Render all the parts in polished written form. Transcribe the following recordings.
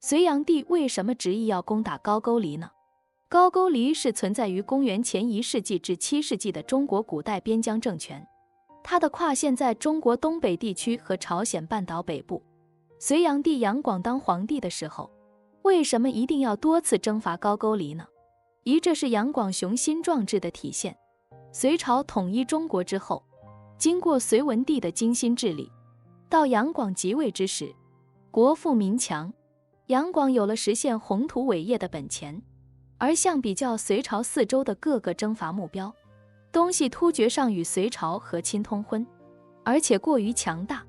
隋炀帝为什么执意要攻打高句丽呢？高句丽是存在于公元前1世纪至7世纪的中国古代边疆政权，它的跨线在中国东北地区和朝鲜半岛北部。隋炀帝杨广当皇帝的时候，为什么一定要多次征伐高句丽呢？这是杨广雄心壮志的体现。隋朝统一中国之后，经过隋文帝的精心治理，到杨广即位之时，国富民强，杨广有了实现宏图伟业的本钱。而相比较隋朝四周的各个征伐目标，东西突厥上与隋朝和亲通婚，而且过于强大。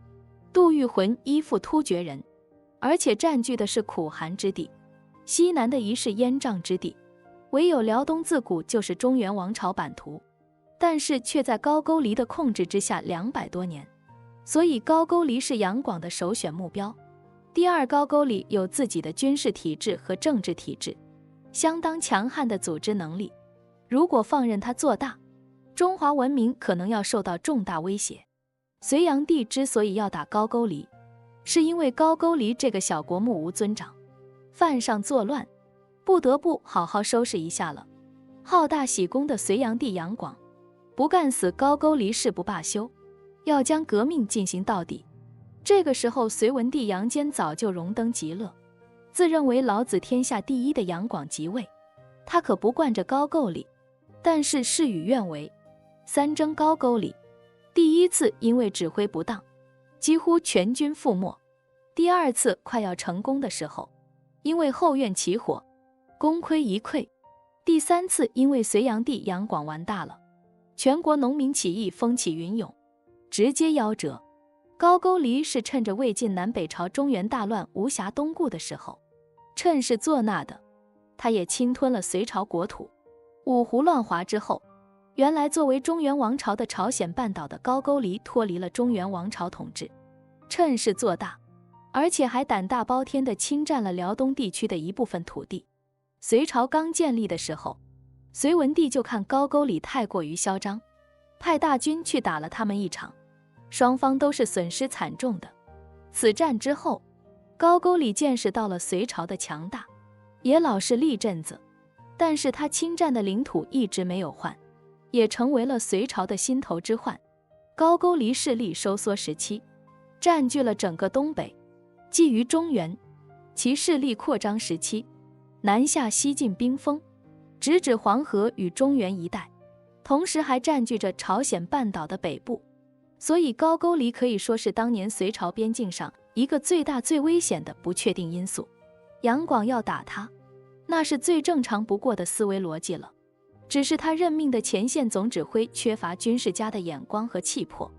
杜预浑依附突厥人，而且占据的是苦寒之地，西南的是燕瘴之地，唯有辽东自古就是中原王朝版图，但是却在高句丽的控制之下200多年，所以高句丽是杨广的首选目标。第二，高句丽有自己的军事体制和政治体制，相当强悍的组织能力，如果放任它做大，中华文明可能要受到重大威胁。隋炀帝之所以要打高句丽，是因为高句丽这个小国目无尊长，犯上作乱，不得不好好收拾一下了。好大喜功的隋炀帝杨广，不干死高句丽誓不罢休，要将革命进行到底。这个时候，隋文帝杨坚早就荣登极乐，自认为老子天下第一的杨广即位，他可不惯着高句丽，但是事与愿违。三征高句丽，第一次因为指挥不当，几乎全军覆没；第二次快要成功的时候，因为后院起火，功亏一篑；第三次因为隋炀帝杨广玩大了，全国农民起义风起云涌，直接夭折。高句丽是趁着魏晋南北朝中原大乱无暇东顾的时候，趁势做那的，他也侵吞了隋朝国土。五胡乱华之后，原来作为中原王朝的朝鲜半岛的高句丽脱离了中原王朝统治，趁势做大，而且还胆大包天地侵占了辽东地区的一部分土地。隋朝刚建立的时候，隋文帝就看高句丽太过于嚣张，派大军去打了他们一场，双方都是损失惨重的。此战之后，高句丽见识到了隋朝的强大，也老是立阵子，但是他侵占的领土一直没有换，也成为了隋朝的心头之患。高句丽势力收缩时期，占据了整个东北，觊觎中原；其势力扩张时期，南下西进兵锋，直指黄河与中原一带，同时还占据着朝鲜半岛的北部。所以高句丽可以说是当年隋朝边境上一个最大最危险的不确定因素。杨广要打他，那是最正常不过的思维逻辑了，只是他任命的前线总指挥缺乏军事家的眼光和气魄，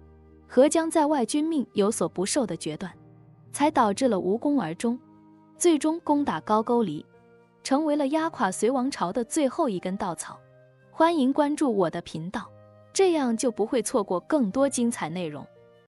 和将在外军命有所不受的决断，才导致了无功而终。最终攻打高句丽，成为了压垮隋王朝的最后一根稻草。欢迎关注我的频道，这样就不会错过更多精彩内容。